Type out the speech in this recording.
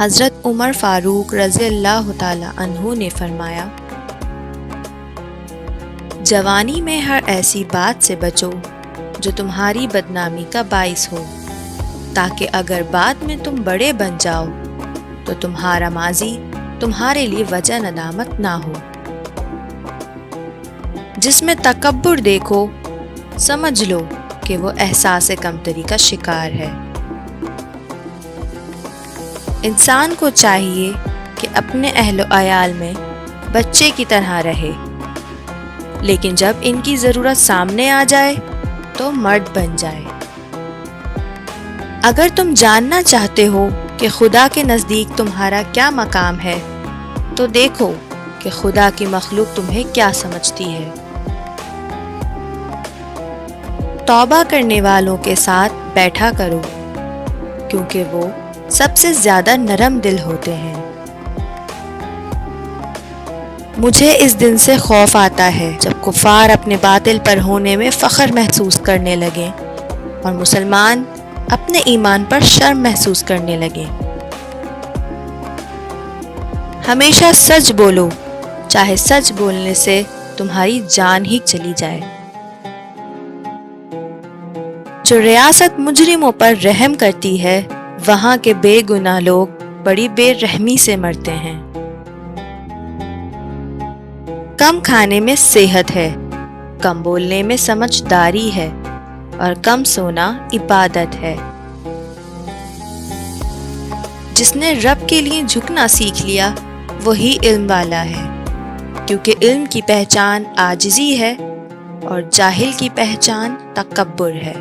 حضرت عمر فاروق رضی اللہ تعالی عنہ نے فرمایا، جوانی میں ہر ایسی بات سے بچو جو تمہاری بدنامی کا باعث ہو، تاکہ اگر بعد میں تم بڑے بن جاؤ تو تمہارا ماضی تمہارے لیے وجہ ندامت نہ ہو۔ جس میں تکبر دیکھو سمجھ لو کہ وہ احساس کمتری کا شکار ہے۔ انسان کو چاہیے کہ اپنے اہل و عیال میں بچے کی طرح رہے، لیکن جب ان کی ضرورت سامنے آ جائے تو مرد بن جائے۔ اگر تم جاننا چاہتے ہو کہ خدا کے نزدیک تمہارا کیا مقام ہے تو دیکھو کہ خدا کی مخلوق تمہیں کیا سمجھتی ہے۔ توبہ کرنے والوں کے ساتھ بیٹھا کرو، کیونکہ وہ سب سے زیادہ نرم دل ہوتے ہیں۔ مجھے اس دن سے خوف آتا ہے جب کفار اپنے باطل پر ہونے میں فخر محسوس کرنے لگیں اور مسلمان اپنے ایمان پر شرم محسوس کرنے لگیں۔ ہمیشہ سچ بولو، چاہے سچ بولنے سے تمہاری جان ہی چلی جائے۔ جو ریاست مجرموں پر رحم کرتی ہے، وہاں کے بے گناہ لوگ بڑی بے رحمی سے مرتے ہیں۔ کم کھانے میں صحت ہے، کم بولنے میں سمجھداری ہے، اور کم سونا عبادت ہے۔ جس نے رب کے لیے جھکنا سیکھ لیا وہی علم والا ہے، کیونکہ علم کی پہچان عاجزی ہے اور جاہل کی پہچان تکبر ہے۔